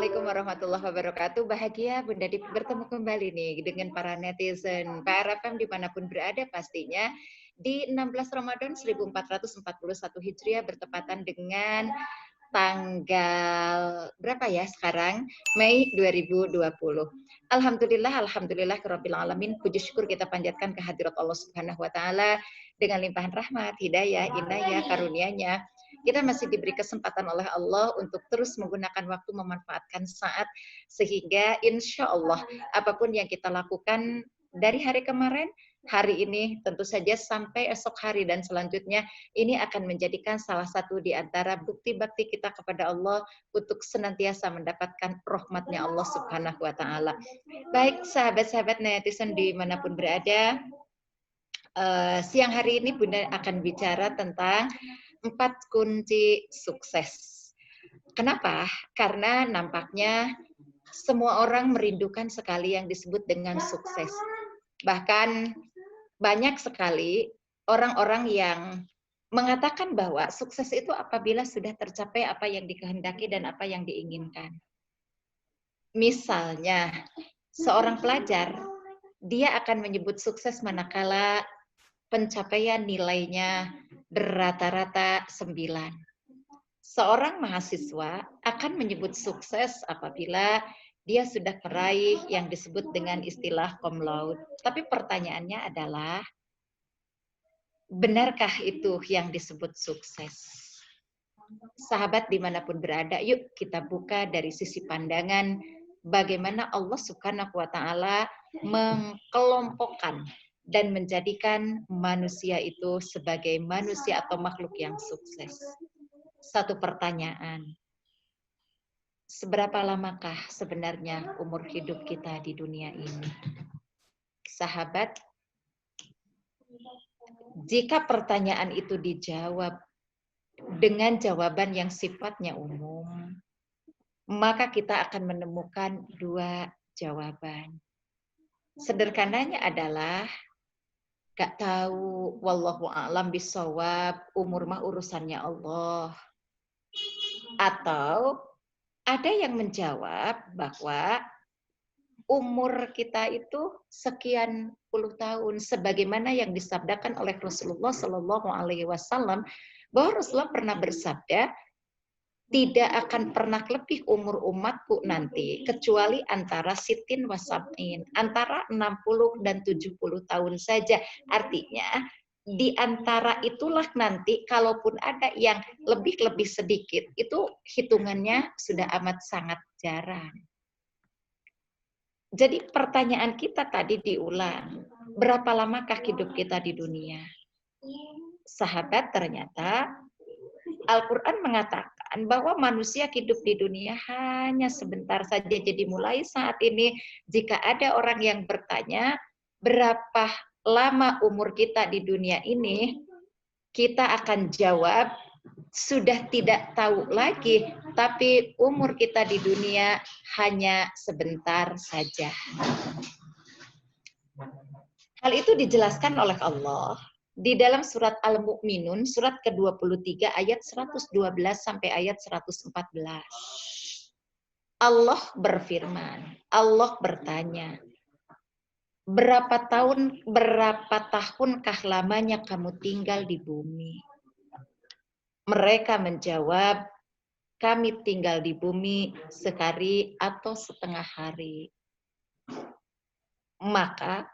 Assalamualaikum warahmatullahi wabarakatuh. Bahagia Bunda Dip bertemu kembali nih dengan para netizen PRFM dimanapun berada pastinya di 16 Ramadan 1441 Hijriah bertepatan dengan tanggal berapa ya sekarang? Mei 2020. Alhamdulillah rabbil alamin. Puji syukur kita panjatkan kehadirat Allah Subhanahu wa taala dengan limpahan rahmat, hidayah, inayah, karunia-Nya. Kita masih diberi kesempatan oleh Allah untuk terus menggunakan waktu memanfaatkan saat sehingga insya Allah apapun yang kita lakukan dari hari kemarin, hari ini tentu saja sampai esok hari dan selanjutnya ini akan menjadikan salah satu di antara bukti bakti kita kepada Allah untuk senantiasa mendapatkan rahmatnya Allah Subhanahu wa taala. Baik sahabat-sahabat netizen dimanapun berada, siang hari ini Bunda akan bicara tentang 4 kunci sukses. Kenapa? Karena nampaknya semua orang merindukan sekali yang disebut dengan sukses. Bahkan banyak sekali orang-orang yang mengatakan bahwa sukses itu apabila sudah tercapai apa yang dikehendaki dan apa yang diinginkan. Misalnya, seorang pelajar, dia akan menyebut sukses manakala pencapaian nilainya rata-rata 9. Seorang mahasiswa akan menyebut sukses apabila dia sudah meraih yang disebut dengan istilah cum laude. Tapi pertanyaannya adalah, benarkah itu yang disebut sukses? Sahabat dimanapun berada, yuk kita buka dari sisi pandangan bagaimana Allah Subhanahu wa taala mengkelompokkan dan menjadikan manusia itu sebagai manusia atau makhluk yang sukses. Satu pertanyaan, seberapa lamakah sebenarnya umur hidup kita di dunia ini? Sahabat, jika pertanyaan itu dijawab dengan jawaban yang sifatnya umum, maka kita akan menemukan 2 jawaban. Sederhananya adalah gak tahu, wallahu a'lam bishawab, umur mah urusannya Allah. Atau ada yang menjawab bahwa umur kita itu sekian puluh tahun, sebagaimana yang disabdakan oleh Rasulullah Shallallahu Alaihi Wasallam, bahwa Rasulullah pernah bersabda, tidak akan pernah lebih umur umatku nanti kecuali antara sitin wasab'in, antara 60 dan 70 tahun saja. Artinya di antara itulah nanti kalaupun ada yang lebih sedikit, itu hitungannya sudah amat sangat jarang. Jadi pertanyaan kita tadi diulang, berapa lamakah hidup kita di dunia? Sahabat, ternyata Al-Quran mengatakan bahwa manusia hidup di dunia hanya sebentar saja. Jadi mulai saat ini jika ada orang yang bertanya berapa lama umur kita di dunia ini, kita akan jawab sudah tidak tahu lagi, tapi umur kita di dunia hanya sebentar saja. Hal itu dijelaskan oleh Allah di dalam surat Al-Mu'minun, surat ke-23 ayat 112 sampai ayat 114. Allah berfirman, Allah bertanya, berapa tahunkah lamanya kamu tinggal di bumi? Mereka menjawab, kami tinggal di bumi sehari atau setengah hari. Maka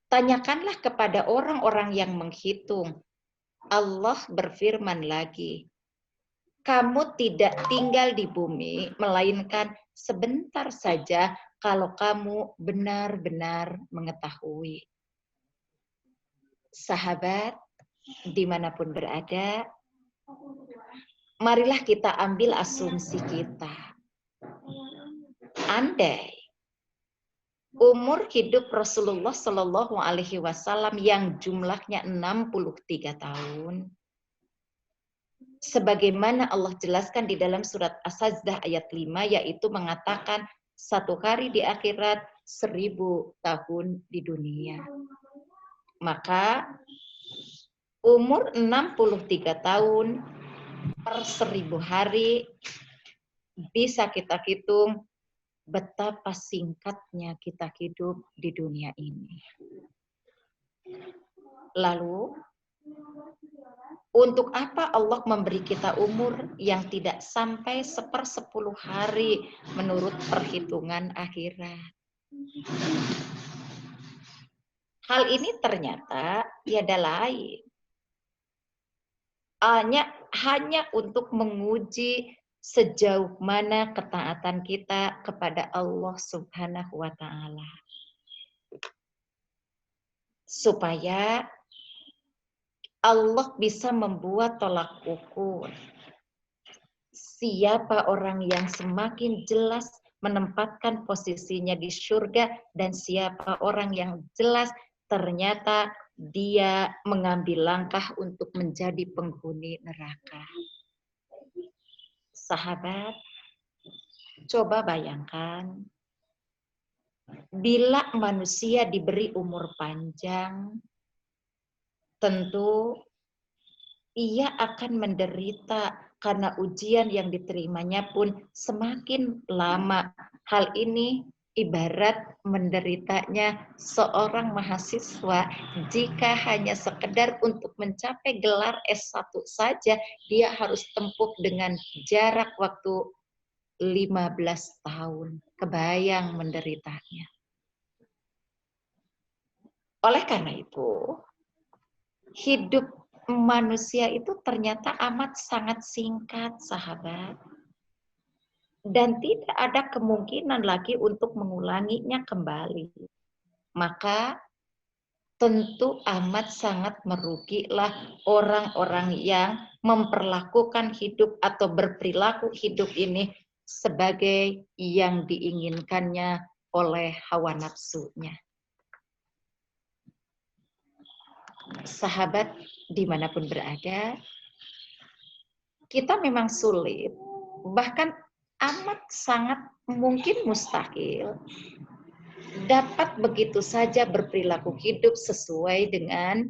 tanyakanlah kepada orang-orang yang menghitung. Allah berfirman lagi, kamu tidak tinggal di bumi, melainkan sebentar saja kalau kamu benar-benar mengetahui. Sahabat, dimanapun berada, marilah kita ambil asumsi kita. Andai umur hidup Rasulullah Shallallahu Alaihi Wasallam yang jumlahnya 63 tahun, sebagaimana Allah jelaskan di dalam surat As-Sajdah ayat 5, yaitu mengatakan 1 hari di akhirat 1000 tahun di dunia. Maka umur 63 tahun per 1000 hari bisa kita hitung betapa singkatnya kita hidup di dunia ini. Lalu, untuk apa Allah memberi kita umur yang tidak sampai 1/10 hari menurut perhitungan akhirat? Hal ini ternyata tiada lain. Hanya untuk menguji sejauh mana ketaatan kita kepada Allah Subhanahu wa Ta'ala. Supaya Allah bisa membuat tolak ukur. Siapa orang yang semakin jelas menempatkan posisinya di surga dan siapa orang yang jelas ternyata dia mengambil langkah untuk menjadi penghuni neraka. Sahabat, coba bayangkan, bila manusia diberi umur panjang, tentu ia akan menderita karena ujian yang diterimanya pun semakin lama. Hal ini ibarat menderitanya seorang mahasiswa jika hanya sekedar untuk mencapai gelar S1 saja, dia harus tempuh dengan jarak waktu 15 tahun. Kebayang menderitanya. Oleh karena itu, hidup manusia itu ternyata amat sangat singkat, sahabat. Dan tidak ada kemungkinan lagi untuk mengulanginya kembali. Maka tentu amat sangat merugilah orang-orang yang memperlakukan hidup atau berperilaku hidup ini sebagai yang diinginkannya oleh hawa nafsunya. Sahabat dimanapun berada, kita memang sulit, bahkan amat sangat mungkin mustahil dapat begitu saja berperilaku hidup sesuai dengan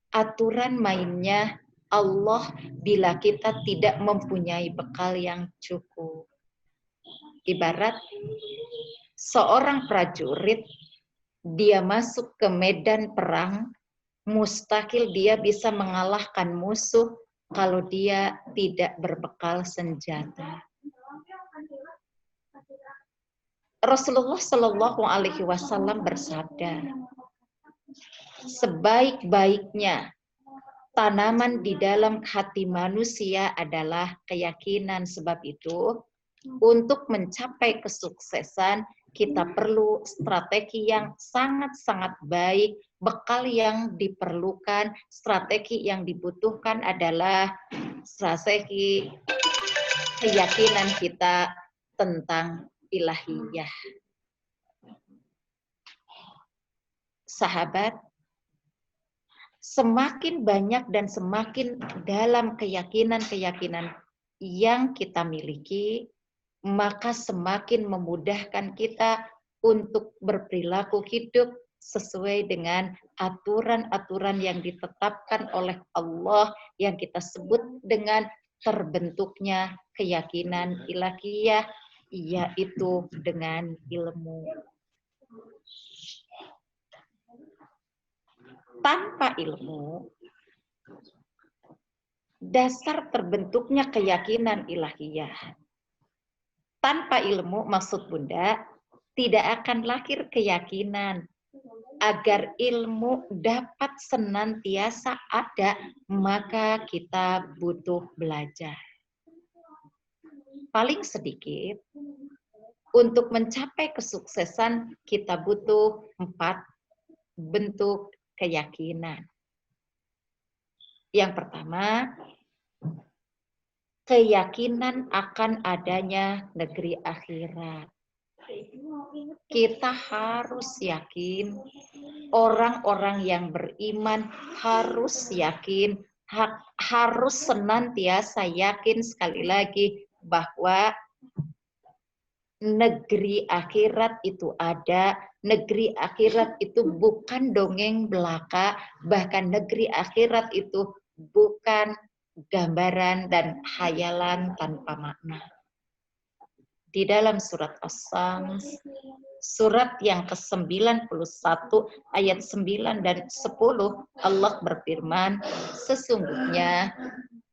aturan mainnya Allah bila kita tidak mempunyai bekal yang cukup. Ibarat seorang prajurit, dia masuk ke medan perang, mustahil dia bisa mengalahkan musuh kalau dia tidak berbekal senjata. Rasulullah Shallallahu Alaihi Wasallam bersabda, sebaik-baiknya tanaman di dalam hati manusia adalah keyakinan. Sebab itu, untuk mencapai kesuksesan, kita perlu strategi yang sangat-sangat baik. Bekal yang diperlukan, strategi yang dibutuhkan adalah strategi keyakinan kita tentang ilahiyah. Sahabat, semakin banyak dan semakin dalam keyakinan-keyakinan yang kita miliki, maka semakin memudahkan kita untuk berperilaku hidup sesuai dengan aturan-aturan yang ditetapkan oleh Allah yang kita sebut dengan terbentuknya keyakinan ilahiyah, yaitu dengan ilmu. Tanpa ilmu, dasar terbentuknya keyakinan ilahiyah. Tanpa ilmu, maksud Bunda, tidak akan lahir keyakinan. Agar ilmu dapat senantiasa ada, maka kita butuh belajar. Paling sedikit, untuk mencapai kesuksesan, kita butuh 4 bentuk keyakinan. Yang pertama, keyakinan akan adanya negeri akhirat. Kita harus yakin, orang-orang yang beriman harus yakin, harus senantiasa yakin sekali lagi bahwa negeri akhirat itu ada, negeri akhirat itu bukan dongeng belaka, bahkan negeri akhirat itu bukan gambaran dan hayalan tanpa makna. di dalam surat As-Sams, surat yang ke-91 ayat 9 dan 10, Allah berfirman, sesungguhnya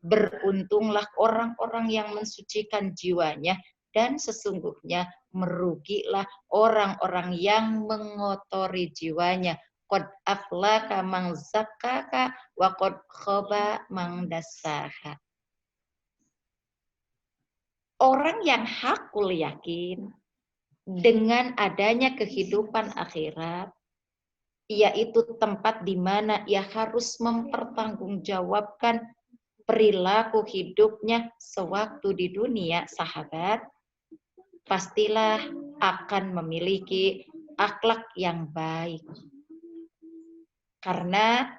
beruntunglah orang-orang yang mensucikan jiwanya, dan sesungguhnya merugilah orang-orang yang mengotori jiwanya. Qad aflaka man zakkaka wa qad khaba man dassaha. Orang yang hakul yakin dengan adanya kehidupan akhirat, yaitu tempat di mana ia harus mempertanggungjawabkan perilaku hidupnya sewaktu di dunia, sahabat, pastilah akan memiliki akhlak yang baik. Karena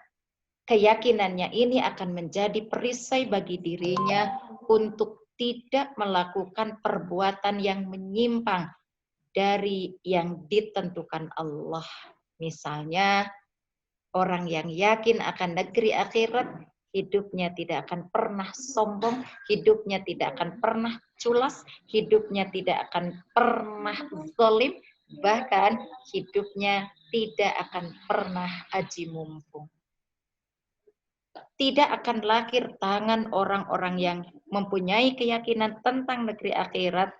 keyakinannya ini akan menjadi perisai bagi dirinya untuk tidak melakukan perbuatan yang menyimpang dari yang ditentukan Allah. Misalnya, orang yang yakin akan negeri akhirat, hidupnya tidak akan pernah sombong, hidupnya tidak akan pernah culas, hidupnya tidak akan pernah zalim, bahkan hidupnya tidak akan pernah aji mumpung. Tidak akan lahir tangan orang-orang yang mempunyai keyakinan tentang negeri akhirat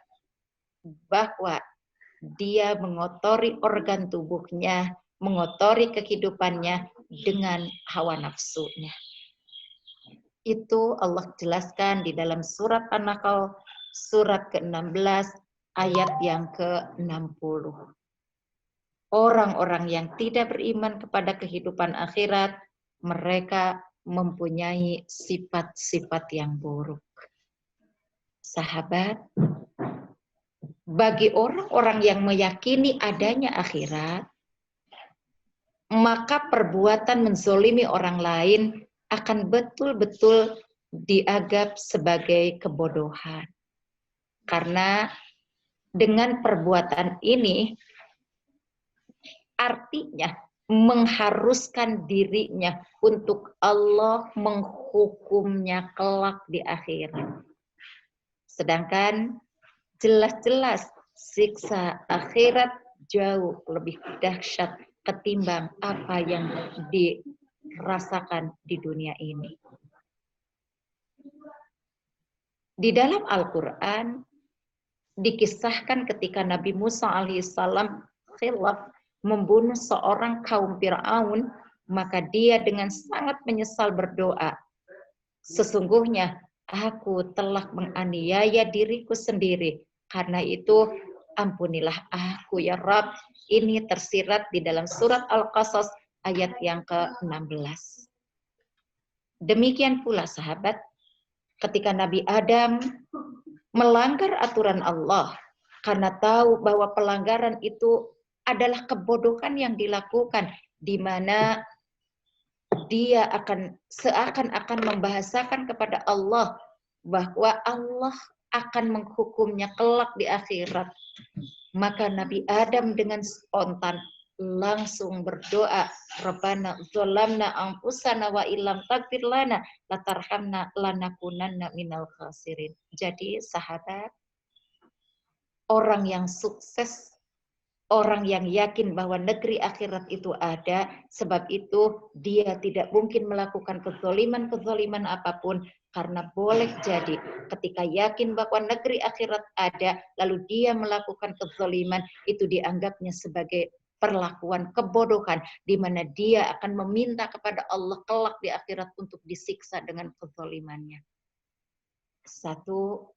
bahwa dia mengotori organ tubuhnya, mengotori kehidupannya dengan hawa nafsunya. Itu Allah jelaskan di dalam surat An-Nahl, surat ke-16, ayat yang ke-60. Orang-orang yang tidak beriman kepada kehidupan akhirat, mereka mempunyai sifat-sifat yang buruk. Sahabat, bagi orang-orang yang meyakini adanya akhirat, maka perbuatan menzolimi orang lain akan betul-betul dianggap sebagai kebodohan. Karena dengan perbuatan ini, artinya mengharuskan dirinya untuk Allah menghukumnya kelak di akhirat. Sedangkan jelas-jelas siksa akhirat jauh lebih dahsyat ketimbang apa yang dirasakan di dunia ini. Di dalam Al-Quran dikisahkan ketika Nabi Musa alaihissalam khilaf membunuh seorang kaum Fir'aun, maka dia dengan sangat menyesal berdoa, sesungguhnya aku telah menganiaya diriku sendiri, karena itu ampunilah aku ya Rabb. Ini tersirat di dalam surat Al-Qasas ayat yang ke-16. Demikian pula sahabat, ketika Nabi Adam melanggar aturan Allah karena tahu bahwa pelanggaran itu adalah kebodohan yang dilakukan, di mana dia akan seakan-akan membahasakan kepada Allah bahwa Allah akan menghukumnya kelak di akhirat. Maka Nabi Adam dengan spontan langsung berdoa, Rabbana dzalamna anfusana wa illam taghfir lana latarhamna lanakunanna minal khasirin. Jadi sahabat, orang yang sukses, orang yang yakin bahwa negeri akhirat itu ada, sebab itu dia tidak mungkin melakukan kezaliman-kezaliman apapun, karena boleh jadi ketika yakin bahwa negeri akhirat ada, lalu dia melakukan kezaliman, itu dianggapnya sebagai perlakuan kebodohan, di mana dia akan meminta kepada Allah kelak di akhirat untuk disiksa dengan kezalimannya. Satu,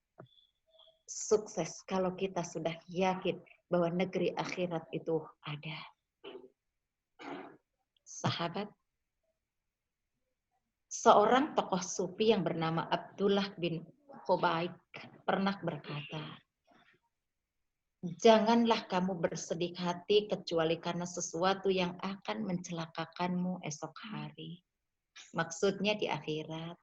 sukses kalau kita sudah yakin bahwa negeri akhirat itu ada. Sahabat, seorang tokoh sufi yang bernama Abdullah bin Khubayk pernah berkata, janganlah kamu bersedih hati kecuali karena sesuatu yang akan mencelakakanmu esok hari. Maksudnya di akhirat.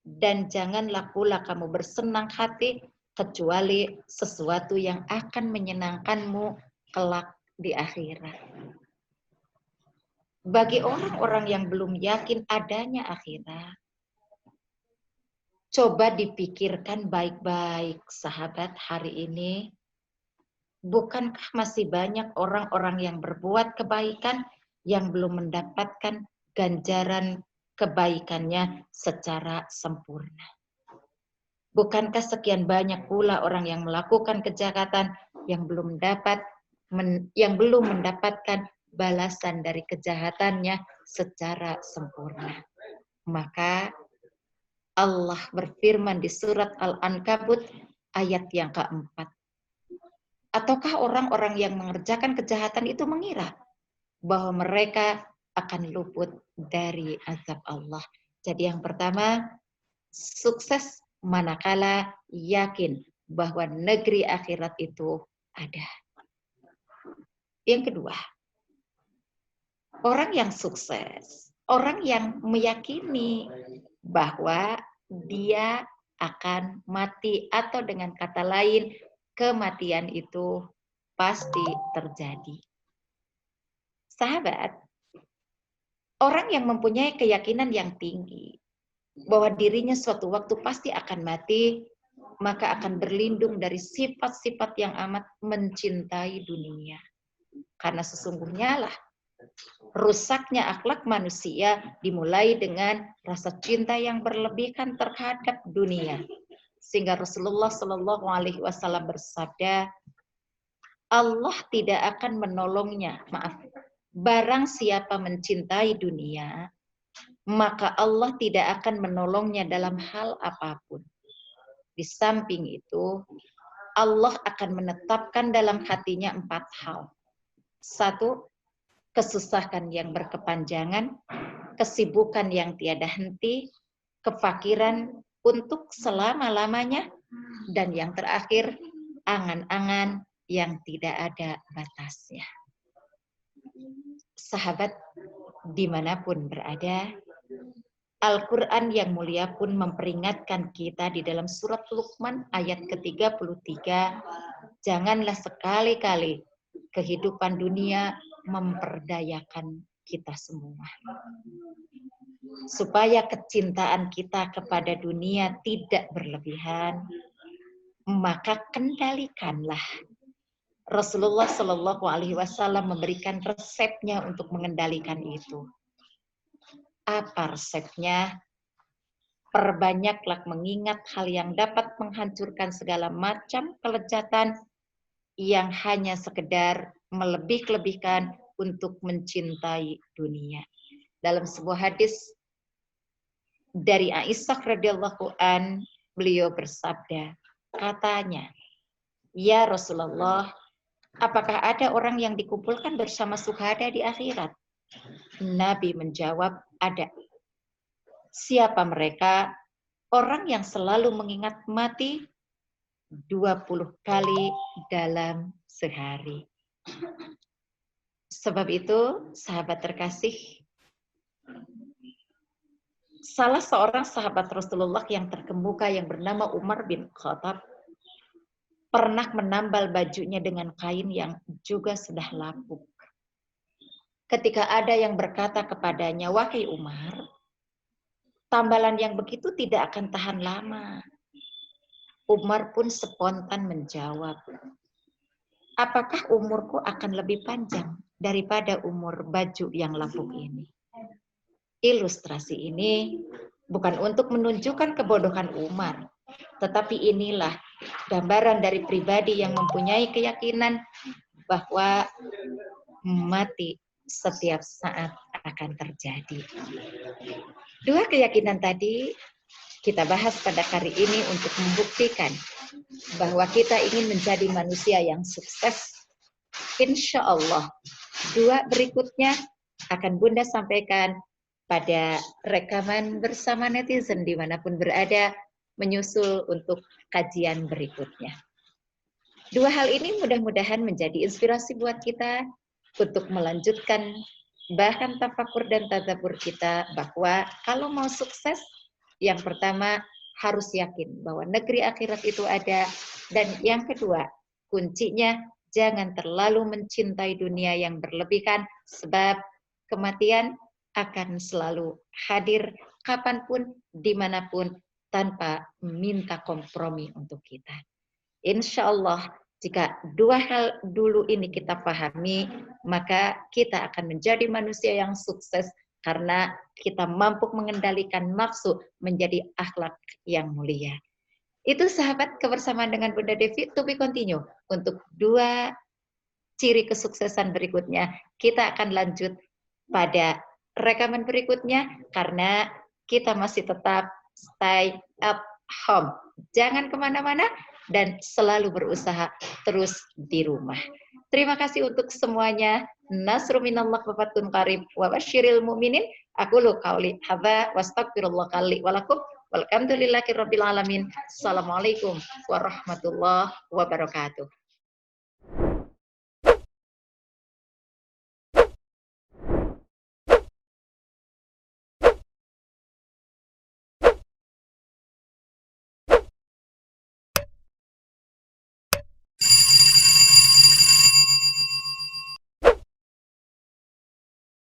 Dan janganlah pula kamu bersenang hati kecuali sesuatu yang akan menyenangkanmu kelak di akhirat. Bagi orang-orang yang belum yakin adanya akhirat, Coba dipikirkan baik-baik, sahabat, hari ini. Bukankah masih banyak orang-orang yang berbuat kebaikan yang belum mendapatkan ganjaran kebaikannya secara sempurna? Bukankah sekian banyak pula orang yang melakukan kejahatan yang belum mendapatkan balasan dari kejahatannya secara sempurna? Maka Allah berfirman di surat Al-Ankabut ayat yang keempat. Ataukah orang-orang yang mengerjakan kejahatan itu mengira bahwa mereka akan luput dari azab Allah? Jadi yang pertama, sukses manakala yakin bahwa negeri akhirat itu ada. Yang kedua, orang yang sukses, orang yang meyakini bahwa dia akan mati, atau dengan kata lain, kematian itu pasti terjadi. Sahabat, orang yang mempunyai keyakinan yang tinggi bahwa dirinya suatu waktu pasti akan mati, maka akan berlindung dari sifat-sifat yang amat mencintai dunia. Karena sesungguhnya lah rusaknya akhlak manusia dimulai dengan rasa cinta yang berlebihan terhadap dunia. Sehingga Rasulullah Shallallahu Alaihi Wasallam bersabda, Allah tidak akan menolongnya. Barang siapa mencintai dunia, maka Allah tidak akan menolongnya dalam hal apapun. Di samping itu, Allah akan menetapkan dalam hatinya 4 hal. 1, kesusahan yang berkepanjangan, kesibukan yang tiada henti, kefakiran untuk selama-lamanya, dan yang terakhir, angan-angan yang tidak ada batasnya. Sahabat, dimanapun berada, Al-Quran yang mulia pun memperingatkan kita di dalam surat Luqman ayat ke-33, janganlah sekali-kali kehidupan dunia memperdayakan kita semua. Supaya kecintaan kita kepada dunia tidak berlebihan, maka kendalikanlah. Rasulullah Shallallahu Alaihi Wasallam memberikan resepnya untuk mengendalikan itu. Apa resepnya? Perbanyaklah mengingat hal yang dapat menghancurkan segala macam kelezatan yang hanya sekedar melebih-lebihkan untuk mencintai dunia. Dalam sebuah hadis dari Aisyah radhiyallahu an, beliau bersabda, katanya, ya Rasulullah, apakah ada orang yang dikumpulkan bersama syuhada di akhirat? Nabi menjawab, ada. Siapa mereka? Orang yang selalu mengingat mati 20 kali dalam sehari. Sebab itu, sahabat terkasih, salah seorang sahabat Rasulullah yang terkemuka yang bernama Umar bin Khattab pernah menambal bajunya dengan kain yang juga sudah lapuk. Ketika ada yang berkata kepadanya, wahai Umar, tambalan yang begitu tidak akan tahan lama. Umar pun spontan menjawab, apakah umurku akan lebih panjang daripada umur baju yang lapuk ini? Ilustrasi ini bukan untuk menunjukkan kebodohan Umar, tetapi inilah gambaran dari pribadi yang mempunyai keyakinan bahwa mati setiap saat akan terjadi. 2 keyakinan tadi kita bahas pada hari ini untuk membuktikan bahwa kita ingin menjadi manusia yang sukses. Insya Allah, 2 berikutnya akan Bunda sampaikan pada rekaman bersama netizen dimanapun berada, menyusul untuk kajian berikutnya. 2 hal ini mudah-mudahan menjadi inspirasi buat kita untuk melanjutkan bahkan tafakur dan tadabbur kita, bahwa kalau mau sukses, yang pertama harus yakin bahwa negeri akhirat itu ada, dan yang kedua, kuncinya jangan terlalu mencintai dunia yang berlebihan, sebab kematian akan selalu hadir kapanpun, dimanapun, tanpa minta kompromi untuk kita. Insya Allah, jika dua hal dulu ini kita pahami, maka kita akan menjadi manusia yang sukses karena kita mampu mengendalikan nafsu menjadi akhlak yang mulia. Itu sahabat, kebersamaan dengan Bunda Devi, to be continue. Untuk dua ciri kesuksesan berikutnya, kita akan lanjut pada rekaman berikutnya karena kita masih tetap stay at home. Jangan kemana-mana dan selalu berusaha terus di rumah. Terima kasih untuk semuanya. Nasru minallah wa fathun qarib wa basyiril mu'minin. Aku lu qauli hadza wastaghfirullah li wa lakum. Walhamdulillahirabbil alamin. Assalamualaikum warahmatullahi wabarakatuh.